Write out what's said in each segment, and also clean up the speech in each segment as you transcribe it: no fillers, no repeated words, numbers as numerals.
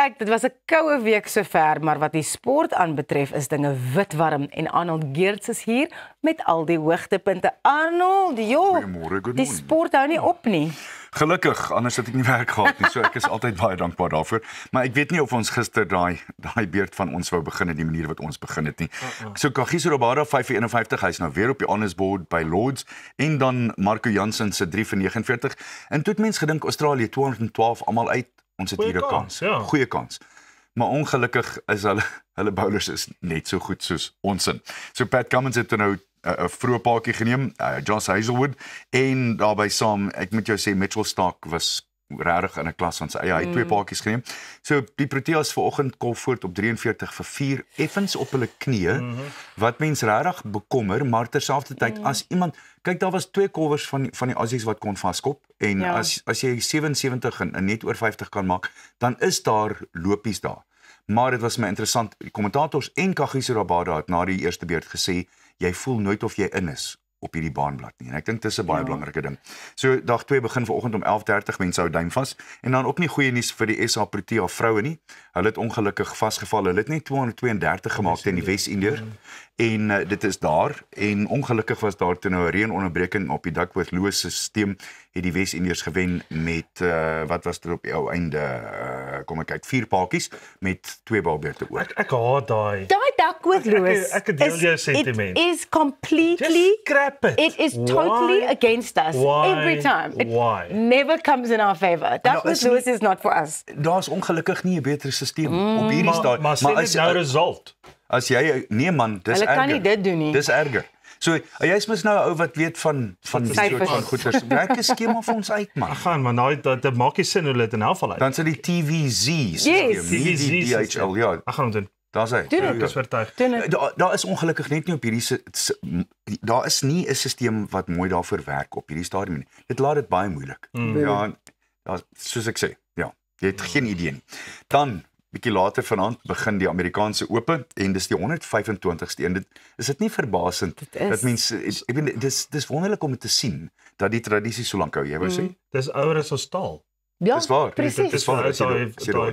Kyk, dit was 'n koue week sover, maar wat die sport aanbetref is dinge wit warm en Arnold Geerts is hier met al die hoogtepunte. Arnold, Goeiemôre. Die sport hou nie op nie. Gelukkig, anders het ek nie werk gehad nie, so ek is altyd baie dankbaar daarvoor. Maar ek weet nie of ons gister daai beurt van ons wou begin in die manier wat ons begin het nie. So Kagiso Rabada 5:51, hy's nou weer op die honors board by Lords en dan Marco Jansen se 3:49. En toe het mens gedink Australië 212 almal uit. Ons het hier 'n kans. Ja. Goeie kans. Maar ongelukkig is hulle bowlers is net so goed soos ons in. So Pat Cummins het nou 'n vroeë paadjie geneem, Josh Hazelwood en daarbey saam, ek moet jou sê Mitchell Starc was regtig in 'n klas van sy eie. Hy het 2 paadjies geneem. So die Proteas vanoggend kom voort op 43 vir 4 effens op hulle knieë. Wat mens regtig bekommer, maar terselfdertyd as iemand kyk, daar was 2 kolwers van die Aussies wat kon vaskop en Ja. as jy 77 en net oor 50 kan maak, dan is daar lopies daar. Maar dit was my interessant. Die kommentators en Kagiso Rabada het na die eerste beurt gesê jy voel nooit of jy in is op hierdie baanblad nie. En ek dink dis 'n baie belangrike ding. So dag 2 begin vanoggend om 11:30, mense hou duim vas. En dan ook nie goeie nuus vir die SA Protea vroue nie. Hulle het ongelukkig vasgeval. Hulle het net 232 gemaak teen die Wes-Indiërs. En dit is daar en ongelukkig was daar toe nou 'n reënonderbreking op die Duckworth Lewis se stelsel het die Wes-Indiërs gewen met wat was dit op die ou einde kom ek kyk 4 paadjies met 2 balbeurte oor. Ek haat daai. Daai Duckworth Lewis Ek deel jou sentiment. It is completely, Just scrap it. it is totally Why? against us Why? every time. It Why? never comes in our favor. Duckworth Lewis is not for us. Daar's ongelukkig nie 'n beter stelsel op hierdie stadium. Maar sê net nou result. As jy nee man, dis Hulle erger. kan nie dit doen nie. Dis erger. So jy's mos nou 'n ou wat weet van die Syfers. soort van goeters. Werk 'n skema vir ons uit man. Ek gaan maar nou dit maak nie sin hoe dit in elk geval uit. Dan sit die TVZ Yes. stelsel, nie TVZ die DHL. Ja, Ek gaan hom doen. daar's hy. Doen Ek is oortuig. Doen dit. Daar is ongelukkig net nie op hierdie daar is nie 'n stelsel wat mooi daarvoor werk op hierdie stadium nie. Dit laat dit baie moeilik. Ja, soos ek sê, ja, jy het geen idee nie. Dan bietjie later vanaand begin die Amerikaanse Ope en dis die 125ste een. Dit is dit nie verbasend dat mense ek weet dis wonderlik om dit te sien dat die tradisie so lank hou, jy wou sê. Dis ouer as ons taal. Ja, Dis waar. presies. Dis waar.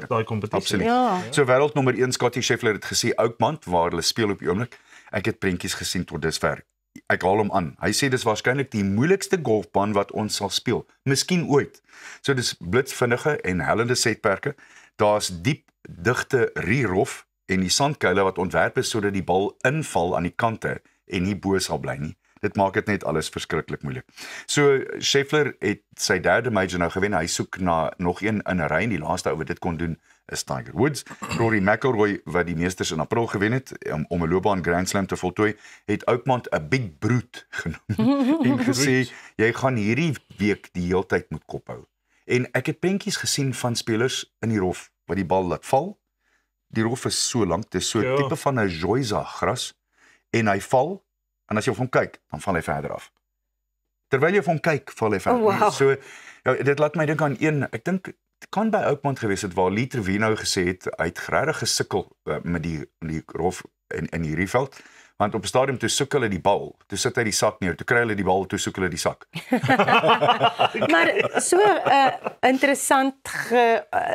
Daai kompetisie. Absoluut. Ja. So wêreldnommer 1 Scottie Scheffler het gesê Oakmont waar hulle speel op die oomblik. Ek het prentjies gesien tot dusver. Ek haal hom aan. Hy sê dis waarskynlik die moeilikste golfbaan wat ons sal speel, miskien ooit. So dis blitsvinnige en hellende setperke. Daar's diep, digte rierhof en die sandkuile wat ontwerp is sodat die bal inval aan die kante en nie bo sal bly nie. Dit maak dit net alles verskriklik moeilik. So Scheffler het sy 3de major nou gewen. Hy soek na nog een in 'n ry en die laaste ou wat dit kon doen is Tiger Woods. Rory McIlroy wat die Meesters in April gewen het om 'n loopbaan Grand Slam te voltooi, het Oakmont 'n big brute genoem en gesê jy gaan hierdie week die heeltyd moet kop hou. En ek het prentjies gesien van spelers in die rof wat die bal laat val. Die rof is so lank, dis so 'n tipe van 'n Joyza gras en hy val. En as jy op hom kyk, dan val hy verder af. Terwyl jy op hom kyk, val hy verder. Oh, wow. So ja, dit laat my dink aan ek dink dit kan by Oakmont gewees het waar Lee Trevino gesê het hy het regtig gesukkel met die rof in hierdie veld, want op 'n stadium toe soek hulle die bal, toe sit hy die sak neer, toe kry hulle die bal, toe soek hulle die sak. Maar so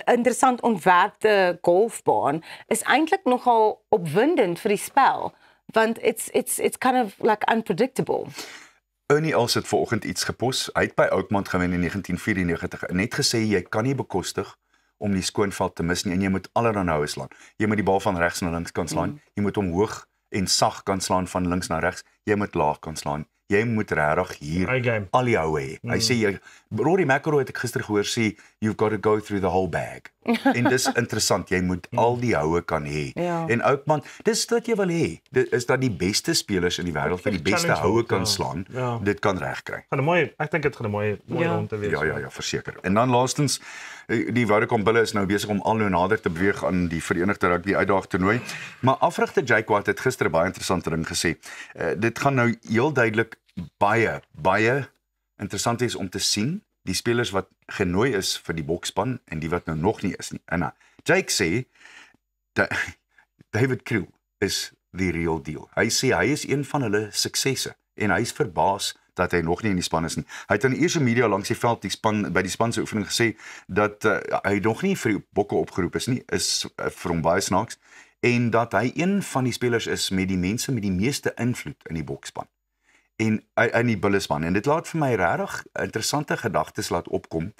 interessant ontwerpte golfbaan is eintlik nogal opwindend vir die spel, want it's kind of like unpredictable. Ernie Els het vanoggend iets gepos. Hy het by Oakmont gewen in 1994 en net gesê jy kan nie bekostig om die skoonveld te mis nie en jy moet allerlei houe slaan. Jy moet die bal van regs na links kan slaan. Jy moet hom hoog en sag kan slaan van links na regs. Jy moet laag kan slaan. Jy moet regtig hier al die houe hê. Hy sê Rory McIlroy het ek gister gehoor sê you've got to go through the whole bag. En dis interessant, jy moet al die houe kan hê. Ja. En Oakmont, dis wat jy wil hê. Dit is dat die beste spelers in die wêreld wat die beste houe kan slaan, dit kan regkry. Ek dink dit gaan 'n mooi rond te wees. Ja, verseker. En dan laastens die Vodacom Bulle is nou besig om al hoe nader te beweeg aan die Verenigde Rugby Uitdaag toernooi. Maar afrigter Jake Watt het gister 'n baie interessante ding gesê. Dit gaan nou heel duidelik baie interessant is om te sien die spelers wat genooi is vir die boksspan en die wat nou nog nie is nie. En Jake sê David Kriel is die real deal. Hy sê hy is een van hulle suksesse en hy's verbaas dat hy nog nie in die span is nie. Hy het aan die eerste media langs die veld by die span se oefening gesê dat hy nog nie vir die bokke opgeroep is nie, is vir hom baie snaaks, en dat hy een van die spelers is met die mense met die meeste invloed in die bokspan en in die bullespan, en dit laat vir my regtig interessante gedagtes laat opkom.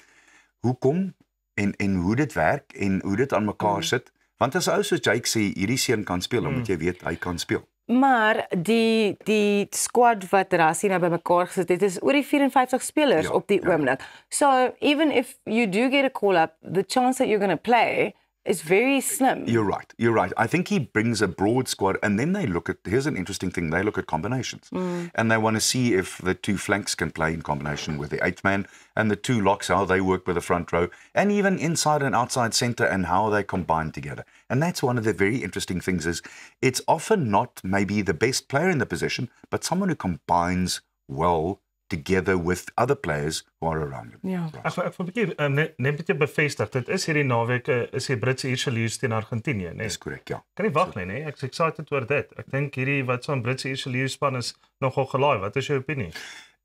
Hoekom en hoe dit werk en hoe dit aan mekaar sit, want as ou soos Jake sê, hierdie seun kan speel, dan moet jy weet hy kan speel. Maar die squad wat Rassie nou bymekaar gesit het, is oor die 54 spelers op die oomblik. So even if you do get a call up, the chance that you're going to play is very slim. You're right. I think he brings a broad squad, and then they look at, here's an interesting thing, they look at combinations. And they want to see if the two flanks can play in combination with the 8th man, and the two locks, how they work with the front row, and even inside and outside centre, and how they combine together. And that's one of the very interesting things, is it's often not maybe the best player in the position, but someone who combines well together with other players who are around him. Ja. Ek wil 'n bietjie net bietjie bevestig. Dit is hierdie naweek is die Britse Ierse teen Argentinië, né? Dis korrek, ja. Kan nie wag nie, né? Ek's excited oor dit. Ek dink hierdie wat so 'n Britse Ierse span is nogal gelaai. Wat is jou opinie?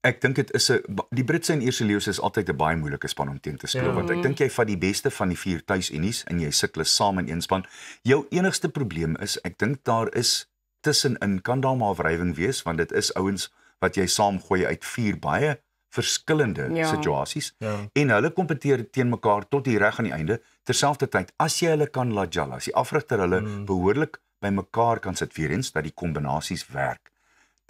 Ek dink dit is die Britse en Ierse leeu's is altyd 'n baie moeilike span om teen te speel, want ek dink jy vat die beste van die 4 tuisunies en jy sit hulle saam in een span. Jou enigste probleem is, ek dink daar is tussenin kan daar maar wrywing wees, want dit is ouens wat jy saamgooi uit 4 baie verskillende situasies, en hulle kompeteer teen mekaar tot die reg aan die einde. Terselfdertyd, as jy hulle kan laat jalla, as die afrigter hulle behoorlik by mekaar kan sit weer eens, dat die kombinasies werk,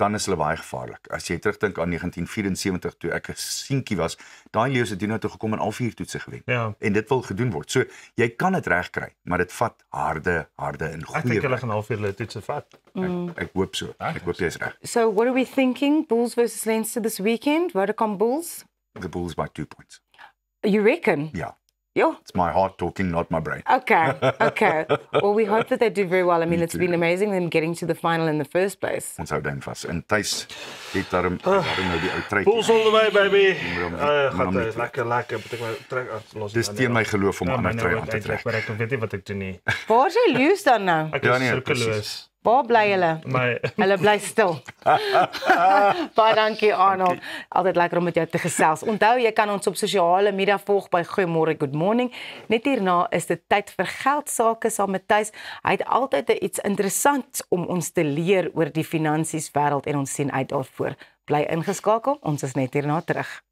dan is hulle baie gevaarlik. As jy terugdink aan 1974 toe ek 'n seentjie was, daai leeu's het hier nou toe gekom en al 4 toetse gewen. En dit wil gedoen word. So jy kan dit regkry, maar dit vat harde en goeie. Ek dink hulle gaan al 4 hulle toetse vat. Ek hoop so. Ek hoop jy is reg. So what are we thinking? Bulls versus Leinster this weekend? Vodacom Bulls? The Bulls by 2 points. You reckon? Yeah. Yeah. It's my heart talking, not my brain. Okay. Well, we hope that they do very well. I mean, it's been amazing them getting to the final in the first place. Ons hou dan vas. En Thys het daarom nou die ou trek. Bulls all the way, baby. Gaan Lekker. Moet ek trek los. Dis teen my geloof om ander trek aan te trek. Maar ek weet nie wat ek doen nie. Waar is die leeu's dan nou? Ek is sulkeloos. Waar bly hulle? Hulle bly stil. Baie dankie Arnold. Altyd lekker om met jou te gesels. Onthou, jy kan ons op sosiale media volg by Goeiemôre Good Morning. Net hierna is dit tyd vir geldsaake saam met Thys. Hy het altyd iets interessants om ons te leer oor die finansies wêreld en ons sien uit daarvoor. Bly ingeskakel, ons is net hierna terug.